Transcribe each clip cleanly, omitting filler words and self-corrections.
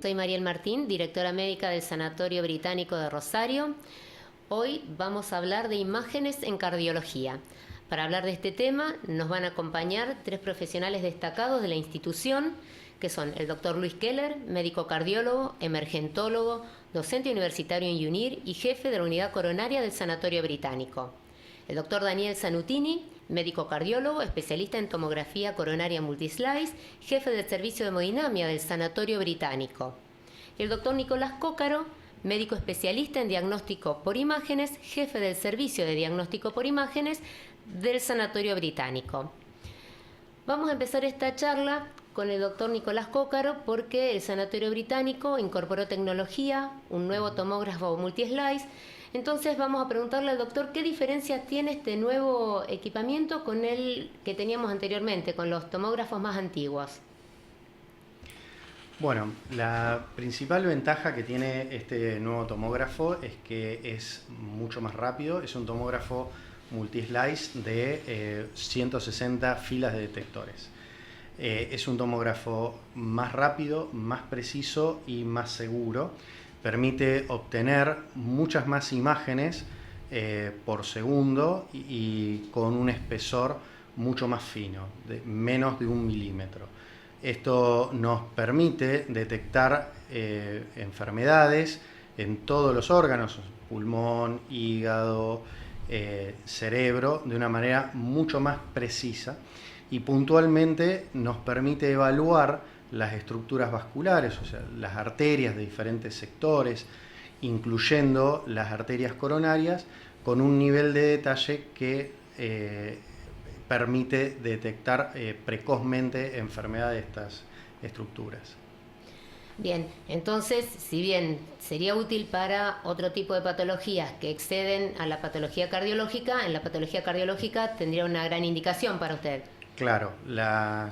Soy Mariel Martín, directora médica del Sanatorio Británico de Rosario. Hoy vamos a hablar de imágenes en cardiología. Para hablar de este tema nos van a acompañar tres profesionales destacados de la institución, que son el doctor Luis Keller, médico cardiólogo, emergentólogo, docente universitario en UNIR y jefe de la unidad coronaria del Sanatorio Británico. El doctor Daniel Zanutini, médico cardiólogo, especialista en tomografía coronaria multislice, jefe del servicio de hemodinamia del Sanatorio Británico. El doctor Nicolás Cócaro, médico especialista en diagnóstico por imágenes, jefe del servicio de diagnóstico por imágenes del Sanatorio Británico. Vamos a empezar esta charla con el doctor Nicolás Cócaro porque el Sanatorio Británico incorporó tecnología, un nuevo tomógrafo multislice. Entonces vamos a preguntarle al doctor qué diferencia tiene este nuevo equipamiento con el que teníamos anteriormente, con los tomógrafos más antiguos. Bueno, la principal ventaja que tiene este nuevo tomógrafo es que es mucho más rápido. Es un tomógrafo multislice de 160 filas de detectores. Es un tomógrafo más rápido, más preciso y más seguro. Permite obtener muchas más imágenes por segundo y con un espesor mucho más fino, de menos de 1 milímetro. Esto nos permite detectar enfermedades en todos los órganos, pulmón, hígado, cerebro, de una manera mucho más precisa y puntualmente nos permite evaluar las estructuras vasculares, o sea, las arterias de diferentes sectores, incluyendo las arterias coronarias, con un nivel de detalle que permite detectar precozmente enfermedad de estas estructuras. Bien, entonces, si bien sería útil para otro tipo de patologías que exceden a la patología cardiológica, en la patología cardiológica tendría una gran indicación para usted. Claro, la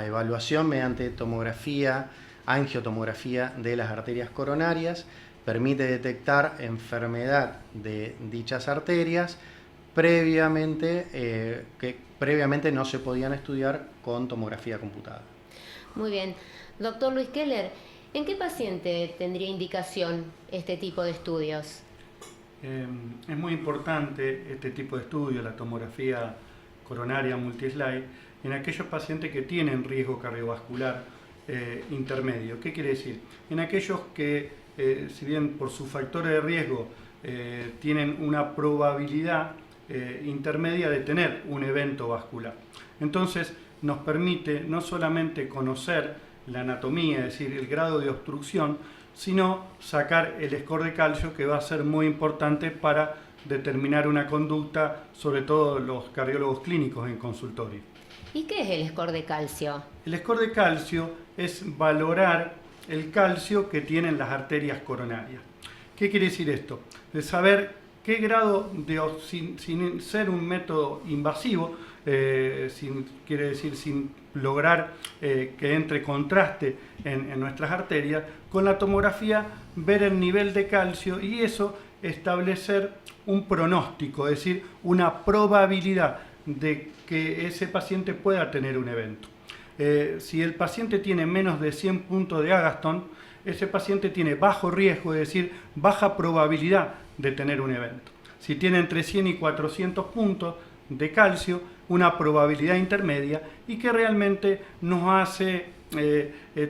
evaluación mediante tomografía, angiotomografía de las arterias coronarias permite detectar enfermedad de dichas arterias que previamente no se podían estudiar con tomografía computada. Muy bien. Doctor Luis Keller, ¿en qué paciente tendría indicación este tipo de estudios? Es muy importante este tipo de estudio, la tomografía coronaria multislice, en aquellos pacientes que tienen riesgo cardiovascular intermedio. ¿Qué quiere decir? En aquellos que, si bien por sus factores de riesgo tienen una probabilidad intermedia de tener un evento vascular. Entonces nos permite no solamente conocer la anatomía, es decir, el grado de obstrucción, sino sacar el score de calcio, que va a ser muy importante para determinar una conducta, sobre todo los cardiólogos clínicos en consultorio. ¿Y qué es el score de calcio? El score de calcio es valorar el calcio que tienen las arterias coronarias. ¿Qué quiere decir esto? De saber qué grado, sin ser un método invasivo, quiere decir sin lograr que entre contraste en nuestras arterias, con la tomografía ver el nivel de calcio y eso establecer un pronóstico, es decir, una probabilidad de que ese paciente pueda tener un evento. Si el paciente tiene menos de 100 puntos de Agatston, ese paciente tiene bajo riesgo, es decir, baja probabilidad de tener un evento. Si tiene entre 100 y 400 puntos de calcio, una probabilidad intermedia y que realmente nos hace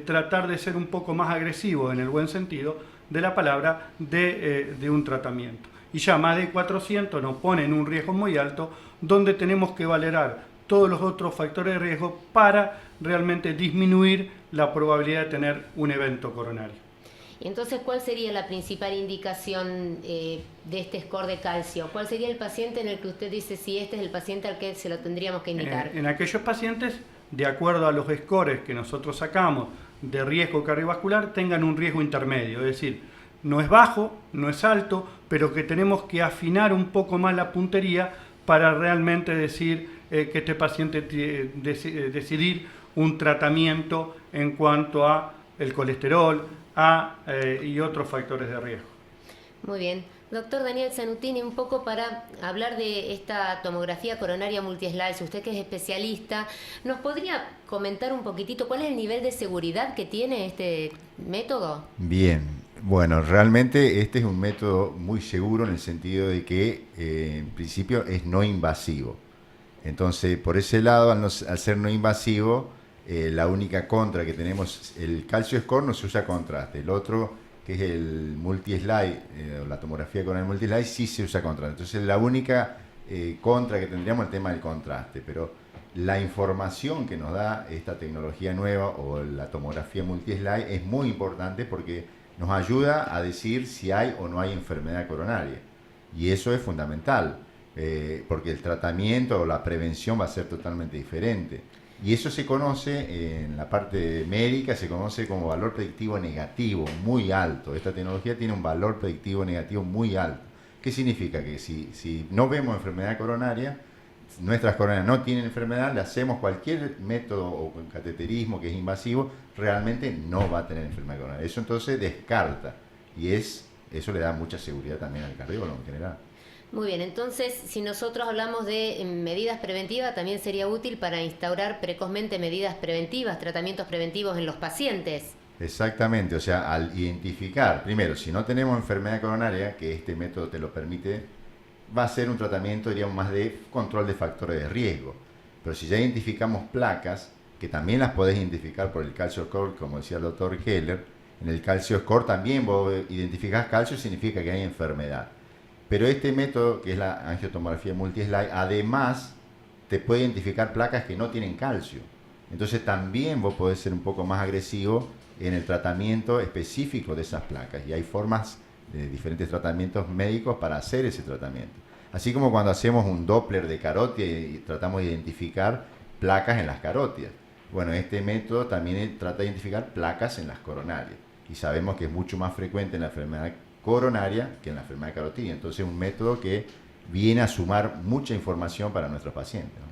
tratar de ser un poco más agresivo en el buen sentido de la palabra de un tratamiento. Y ya más de 400 nos pone en un riesgo muy alto donde tenemos que valorar todos los otros factores de riesgo para realmente disminuir la probabilidad de tener un evento coronario. Y entonces, ¿cuál sería la principal indicación de este score de calcio? ¿Cuál sería el paciente en el que usted dice si este es el paciente al que se lo tendríamos que indicar? En aquellos pacientes, de acuerdo a los scores que nosotros sacamos de riesgo cardiovascular, tengan un riesgo intermedio, es decir, no es bajo, no es alto, pero que tenemos que afinar un poco más la puntería para realmente decir que este paciente decidir un tratamiento en cuanto a el colesterol y otros factores de riesgo. Muy bien. Doctor Daniel Zanutini, un poco para hablar de esta tomografía coronaria multislice, usted que es especialista, ¿nos podría comentar un poquitito cuál es el nivel de seguridad que tiene este método? Bien, bueno, realmente este es un método muy seguro en el sentido de que en principio es no invasivo. Entonces, por ese lado, al ser no invasivo, la única contra que tenemos, el calcio score no se usa contraste, el otro, que es el multi-slide, la tomografía con el multi-slide, sí se usa contraste. Entonces, la única contra que tendríamos es el tema del contraste, pero la información que nos da esta tecnología nueva o la tomografía multi-slide es muy importante porque nos ayuda a decir si hay o no hay enfermedad coronaria. Y eso es fundamental, porque el tratamiento o la prevención va a ser totalmente diferente. Y eso se conoce, en la parte médica, se conoce como valor predictivo negativo, muy alto. Esta tecnología tiene un valor predictivo negativo muy alto. ¿Qué significa? Que si no vemos enfermedad coronaria, nuestras coronarias no tienen enfermedad, le hacemos cualquier método o cateterismo que es invasivo, realmente no va a tener enfermedad coronaria. Eso entonces descarta, y eso le da mucha seguridad también al cardiólogo en general. Muy bien, entonces si nosotros hablamos de medidas preventivas, también sería útil para instaurar precozmente medidas preventivas, tratamientos preventivos en los pacientes. Exactamente, o sea, al identificar, primero, si no tenemos enfermedad coronaria, que este método te lo permite, va a ser un tratamiento, diríamos, más de control de factores de riesgo. Pero si ya identificamos placas, que también las podés identificar por el calcio score, como decía el doctor Keller, en el calcio score también vos identificás calcio, significa que hay enfermedad. Pero este método, que es la angiotomografía multi-slide, además te puede identificar placas que no tienen calcio. Entonces también vos podés ser un poco más agresivo en el tratamiento específico de esas placas. Y hay formas de diferentes tratamientos médicos para hacer ese tratamiento. Así como cuando hacemos un Doppler de carótida y tratamos de identificar placas en las carótidas. Bueno, este método también trata de identificar placas en las coronarias. Y sabemos que es mucho más frecuente en la enfermedad coronaria que en la enfermedad carotídea. Entonces es un método que viene a sumar mucha información para nuestros pacientes, ¿no?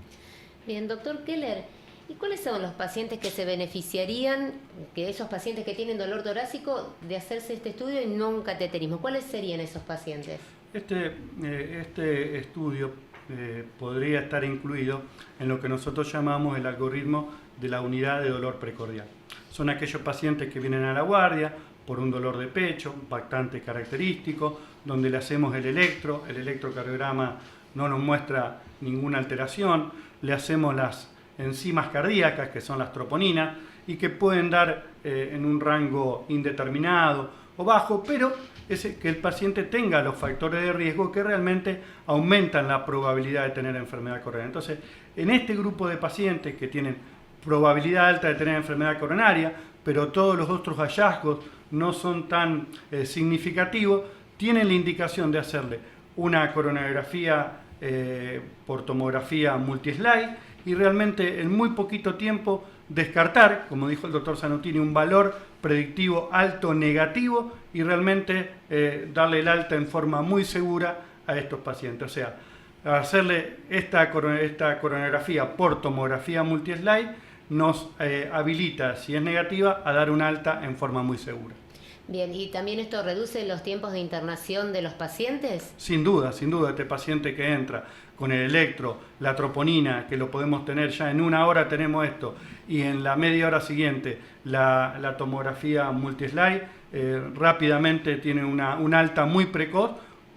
Bien, doctor Keller, ¿y cuáles son los pacientes que se beneficiarían, que esos pacientes que tienen dolor torácico, de hacerse este estudio y no un cateterismo? ¿Cuáles serían esos pacientes? Este estudio podría estar incluido en lo que nosotros llamamos el algoritmo de la unidad de dolor precordial. Son aquellos pacientes que vienen a la guardia por un dolor de pecho bastante característico, donde le hacemos el electrocardiograma no nos muestra ninguna alteración, le hacemos las enzimas cardíacas, que son las troponinas, y que pueden dar en un rango indeterminado o bajo, pero es que el paciente tenga los factores de riesgo que realmente aumentan la probabilidad de tener enfermedad coronaria. Entonces, en este grupo de pacientes que tienen probabilidad alta de tener enfermedad coronaria, pero todos los otros hallazgos no son tan significativos, tienen la indicación de hacerle una coronariografía por tomografía multislide y realmente en muy poquito tiempo descartar, como dijo el doctor Zanutini, un valor predictivo alto negativo y realmente darle el alta en forma muy segura a estos pacientes. O sea, hacerle esta coronariografía por tomografía multislide nos habilita, si es negativa, a dar un alta en forma muy segura. Bien, ¿y también esto reduce los tiempos de internación de los pacientes? Sin duda, este paciente que entra con el electro, la troponina, que lo podemos tener ya en 1 hora tenemos esto, y en la media hora siguiente la tomografía multislide, rápidamente tiene un alta muy precoz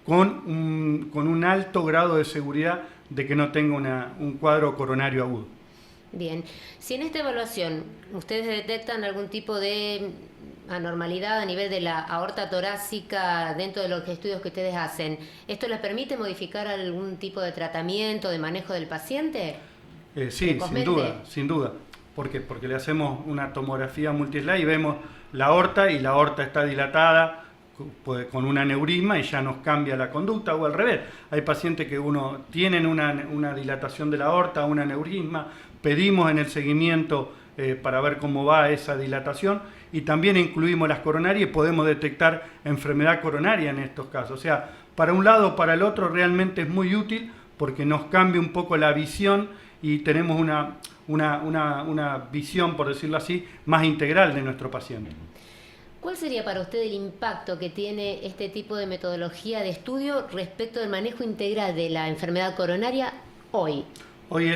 con un alto grado de seguridad de que no tenga un cuadro coronario agudo. Bien, si en esta evaluación ustedes detectan algún tipo de anormalidad a nivel de la aorta torácica dentro de los estudios que ustedes hacen, ¿esto les permite modificar algún tipo de tratamiento, de manejo del paciente? Sí, sin duda. ¿Por qué? Porque le hacemos una tomografía multislide y vemos la aorta y la aorta está dilatada con un aneurisma y ya nos cambia la conducta, o al revés. Hay pacientes que tienen una dilatación de la aorta, un aneurisma, pedimos en el seguimiento para ver cómo va esa dilatación y también incluimos las coronarias y podemos detectar enfermedad coronaria en estos casos. O sea, para un lado o para el otro realmente es muy útil porque nos cambia un poco la visión y tenemos una visión, por decirlo así, más integral de nuestro paciente. ¿Cuál sería para usted el impacto que tiene este tipo de metodología de estudio respecto del manejo integral de la enfermedad coronaria hoy? Hoy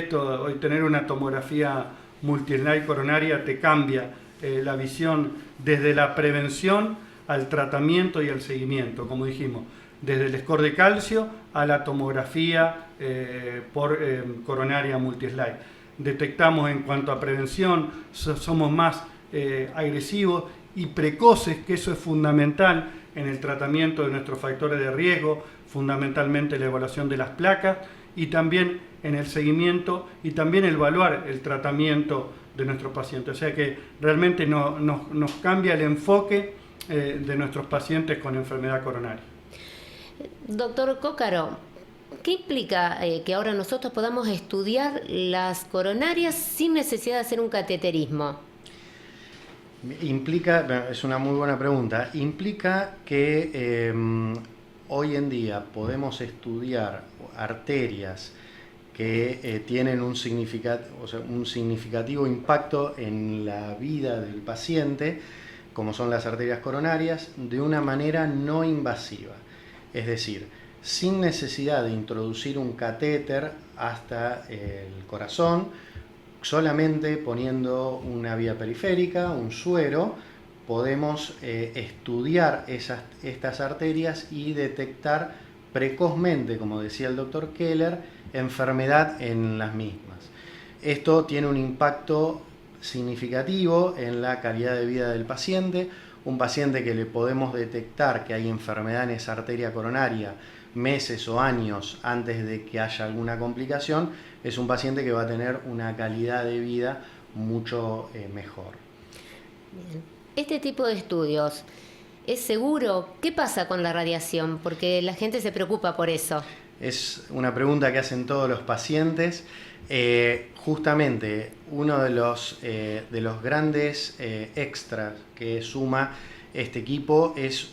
tener una tomografía multislide coronaria te cambia la visión desde la prevención al tratamiento y al seguimiento, como dijimos, desde el score de calcio a la tomografía por coronaria multislide. Detectamos en cuanto a prevención, somos más agresivos y precoces, que eso es fundamental en el tratamiento de nuestros factores de riesgo, fundamentalmente la evaluación de las placas y también en el seguimiento y también evaluar el tratamiento de nuestros pacientes. O sea que realmente nos cambia el enfoque de nuestros pacientes con enfermedad coronaria. Doctor Cócaro, ¿qué implica que ahora nosotros podamos estudiar las coronarias sin necesidad de hacer un cateterismo? Implica, es una muy buena pregunta, implica que hoy en día podemos estudiar arterias que tienen un significativo impacto en la vida del paciente, como son las arterias coronarias, de una manera no invasiva. Es decir, sin necesidad de introducir un catéter hasta el corazón, solamente poniendo una vía periférica, un suero, podemos estudiar estas arterias y detectar precozmente, como decía el doctor Keller, enfermedad en las mismas. Esto tiene un impacto significativo en la calidad de vida del paciente. Un paciente que le podemos detectar que hay enfermedad en esa arteria coronaria meses o años antes de que haya alguna complicación, es un paciente que va a tener una calidad de vida mucho mejor. Bien. Este tipo de estudios, ¿es seguro? ¿Qué pasa con la radiación? Porque la gente se preocupa por eso. Es una pregunta que hacen todos los pacientes. Justamente uno de los grandes extras que suma este equipo es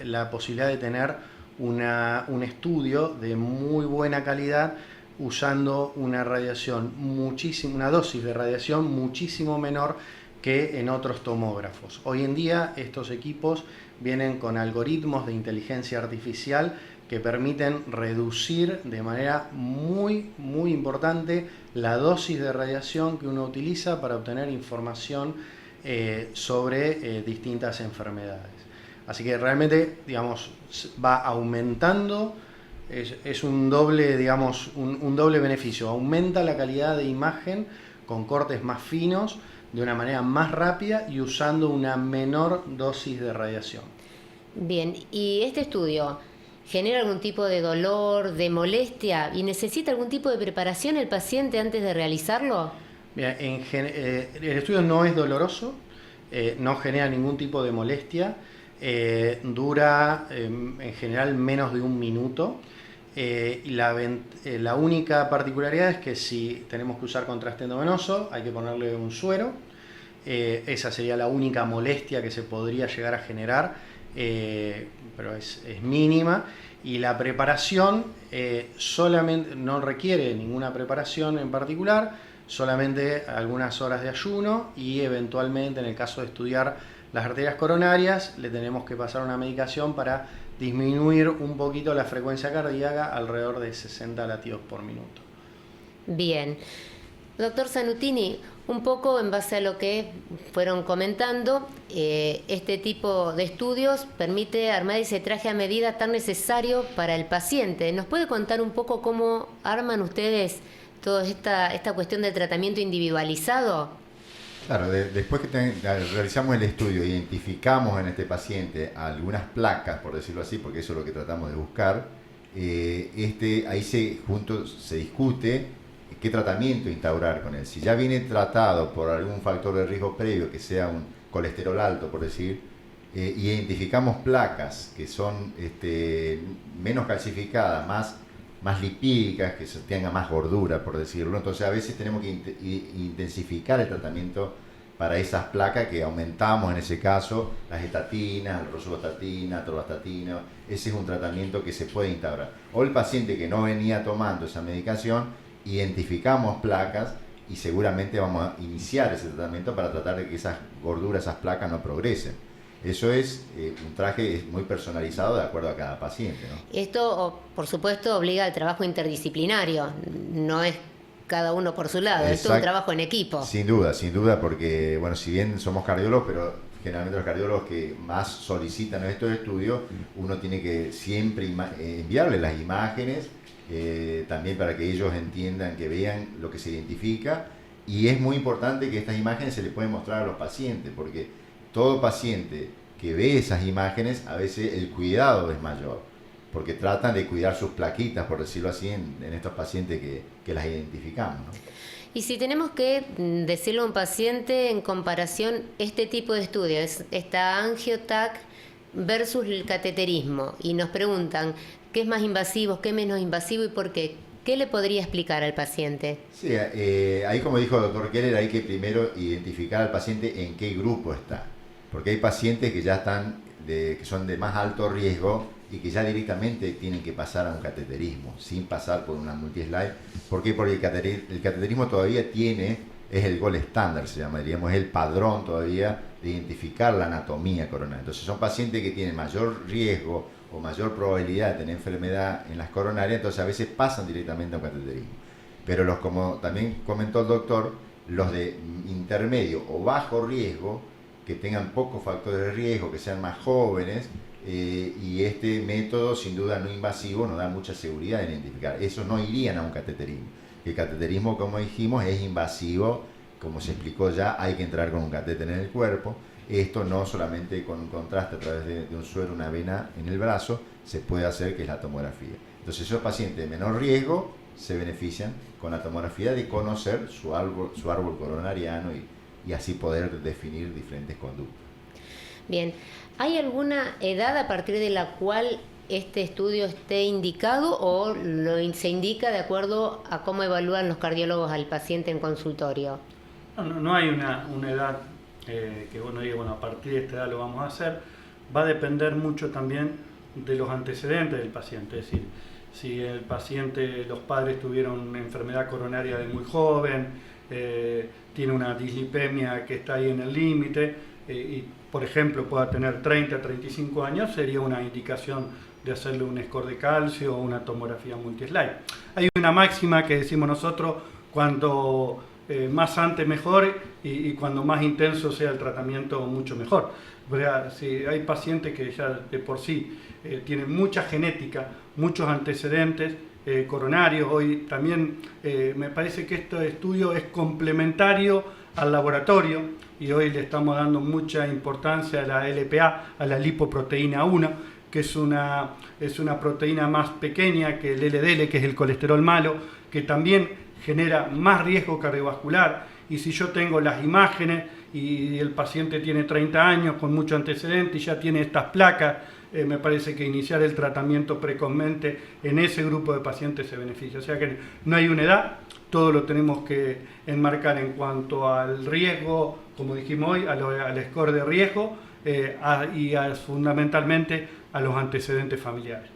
la posibilidad de tener un estudio de muy buena calidad usando una dosis de radiación muchísimo menor que en otros tomógrafos. Hoy en día estos equipos vienen con algoritmos de inteligencia artificial que permiten reducir de manera muy importante la dosis de radiación que uno utiliza para obtener información sobre distintas enfermedades. Así que realmente, digamos, va aumentando, es un doble, digamos, un doble beneficio. Aumenta la calidad de imagen con cortes más finos, de una manera más rápida y usando una menor dosis de radiación. Bien, ¿y este estudio genera algún tipo de dolor, de molestia y necesita algún tipo de preparación el paciente antes de realizarlo? Mira, el estudio no es doloroso, no genera ningún tipo de molestia, dura en general menos de 1 minuto. Y la única particularidad es que si tenemos que usar contraste endovenoso hay que ponerle un suero. Esa sería la única molestia que se podría llegar a generar, pero es mínima. Y la preparación solamente no requiere ninguna preparación en particular, solamente algunas horas de ayuno y eventualmente en el caso de estudiar las arterias coronarias le tenemos que pasar una medicación para disminuir un poquito la frecuencia cardíaca alrededor de 60 latidos por minuto. Bien. Doctor Zanutini, un poco en base a lo que fueron comentando, este tipo de estudios permite armar ese traje a medida tan necesario para el paciente. ¿Nos puede contar un poco cómo arman ustedes toda esta cuestión del tratamiento individualizado? Claro, después que realizamos el estudio, identificamos en este paciente algunas placas, por decirlo así, porque eso es lo que tratamos de buscar, ahí se discute qué tratamiento instaurar con él. Si ya viene tratado por algún factor de riesgo previo, que sea un colesterol alto, por decir, identificamos placas que son menos calcificadas, más lipídicas, que tengan más gordura, por decirlo. Entonces a veces tenemos que intensificar el tratamiento para esas placas que aumentamos, en ese caso, las estatinas, el rosuvastatina, atorvastatina. Ese es un tratamiento que se puede instaurar. O el paciente que no venía tomando esa medicación, identificamos placas y seguramente vamos a iniciar ese tratamiento para tratar de que esas gorduras, esas placas no progresen. Eso es un traje muy personalizado de acuerdo a cada paciente, ¿no? Esto, por supuesto, obliga al trabajo interdisciplinario, no es cada uno por su lado, esto es un trabajo en equipo. Sin duda, porque, bueno, si bien somos cardiólogos, pero generalmente los cardiólogos que más solicitan estos estudios, uno tiene que siempre enviarles las imágenes, también para que ellos entiendan, que vean lo que se identifica, y es muy importante que estas imágenes se les pueden mostrar a los pacientes, porque todo paciente que ve esas imágenes, a veces el cuidado es mayor, porque tratan de cuidar sus plaquitas, por decirlo así, en estos pacientes que las identificamos, ¿no? Y si tenemos que decirle a un paciente en comparación este tipo de estudios, esta angio-TAC versus el cateterismo, y nos preguntan qué es más invasivo, qué es menos invasivo y por qué, ¿qué le podría explicar al paciente? Sí, ahí como dijo el doctor Keller, hay que primero identificar al paciente en qué grupo está, porque hay pacientes que ya están, que son de más alto riesgo y que ya directamente tienen que pasar a un cateterismo, sin pasar por una multislide. ¿Por qué? Porque el cateterismo todavía es el gold estándar, se llama, diríamos, es el padrón todavía de identificar la anatomía coronaria. Entonces son pacientes que tienen mayor riesgo o mayor probabilidad de tener enfermedad en las coronarias, entonces a veces pasan directamente a un cateterismo. Pero como también comentó el doctor, los de intermedio o bajo riesgo, que tengan pocos factores de riesgo, que sean más jóvenes, y este método sin duda no invasivo nos da mucha seguridad en identificar. Esos no irían a un cateterismo. El cateterismo, como dijimos, es invasivo, como se explicó ya, hay que entrar con un catéter en el cuerpo. Esto no solamente con un contraste a través de un suero, una vena en el brazo, se puede hacer, que es la tomografía. Entonces esos pacientes de menor riesgo se benefician con la tomografía de conocer su árbol coronariano y así poder definir diferentes conductas. Bien, ¿hay alguna edad a partir de la cual este estudio esté indicado o se indica de acuerdo a cómo evalúan los cardiólogos al paciente en consultorio? No hay una edad que uno diga, bueno, a partir de esta edad lo vamos a hacer. Va a depender mucho también de los antecedentes del paciente, es decir, si el paciente, los padres tuvieron una enfermedad coronaria de muy joven, tiene una dislipemia que está ahí en el límite, y por ejemplo pueda tener 30, 35 años, sería una indicación de hacerle un score de calcio o una tomografía multislide. Hay una máxima que decimos nosotros, cuando más antes mejor y cuando más intenso sea el tratamiento mucho mejor. Si hay pacientes que ya de por sí tienen mucha genética, muchos antecedentes coronarios, hoy también me parece que este estudio es complementario al laboratorio y hoy le estamos dando mucha importancia a la LPA, a la lipoproteína 1, que es una proteína más pequeña que el LDL, que es el colesterol malo, que también genera más riesgo cardiovascular. Y si yo tengo las imágenes y el paciente tiene 30 años con mucho antecedente y ya tiene estas placas, me parece que iniciar el tratamiento precozmente en ese grupo de pacientes se beneficia. O sea que no hay una edad, todo lo tenemos que enmarcar en cuanto al riesgo, como dijimos hoy, al score de riesgo fundamentalmente a los antecedentes familiares.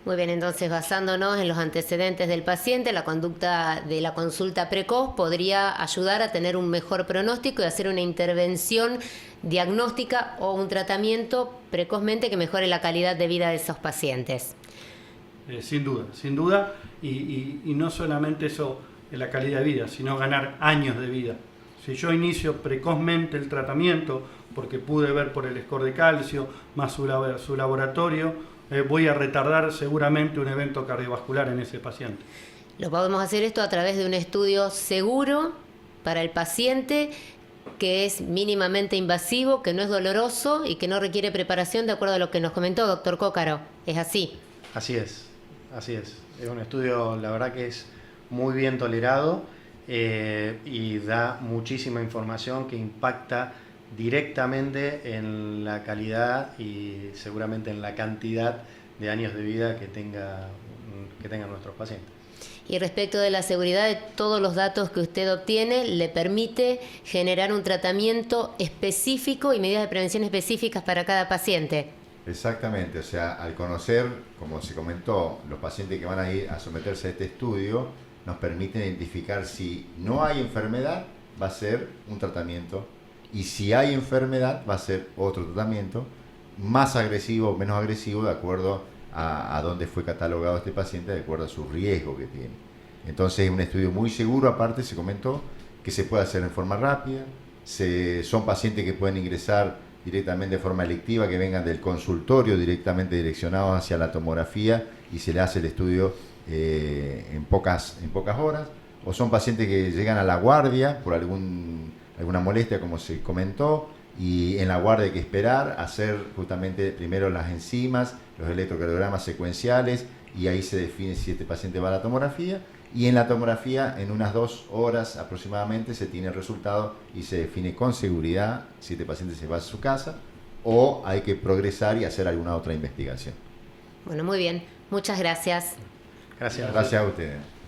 Muy bien, entonces basándonos en los antecedentes del paciente, la conducta de la consulta precoz podría ayudar a tener un mejor pronóstico y hacer una intervención diagnóstica o un tratamiento precozmente que mejore la calidad de vida de esos pacientes. Sin duda, y no solamente eso en la calidad de vida, sino ganar años de vida. Si yo inicio precozmente el tratamiento, porque pude ver por el score de calcio, más su laboratorio, voy a retardar seguramente un evento cardiovascular en ese paciente. Lo podemos hacer esto a través de un estudio seguro para el paciente, que es mínimamente invasivo, que no es doloroso y que no requiere preparación, de acuerdo a lo que nos comentó doctor Cócaro. ¿Es así? Así es. Es un estudio, la verdad que es muy bien tolerado y da muchísima información que impacta directamente en la calidad y seguramente en la cantidad de años de vida que tengan nuestros pacientes. Y respecto de la seguridad de todos los datos que usted obtiene, le permite generar un tratamiento específico y medidas de prevención específicas para cada paciente. Exactamente, o sea, al conocer, como se comentó, los pacientes que van a ir a someterse a este estudio, nos permite identificar si no hay enfermedad, va a ser un tratamiento y si hay enfermedad va a ser otro tratamiento más agresivo o menos agresivo de acuerdo a dónde fue catalogado este paciente, de acuerdo a su riesgo que tiene. Entonces es un estudio muy seguro, aparte se comentó que se puede hacer en forma rápida, son pacientes que pueden ingresar directamente de forma electiva, que vengan del consultorio directamente direccionados hacia la tomografía y se le hace el estudio en pocas horas, o son pacientes que llegan a la guardia por alguna molestia, como se comentó, y en la guardia hay que esperar, hacer justamente primero las enzimas, los electrocardiogramas secuenciales, y ahí se define si este paciente va a la tomografía, y en la tomografía en unas 2 horas aproximadamente se tiene el resultado y se define con seguridad si este paciente se va a su casa o hay que progresar y hacer alguna otra investigación. Bueno, muy bien. Muchas gracias. Gracias. Gracias a ustedes.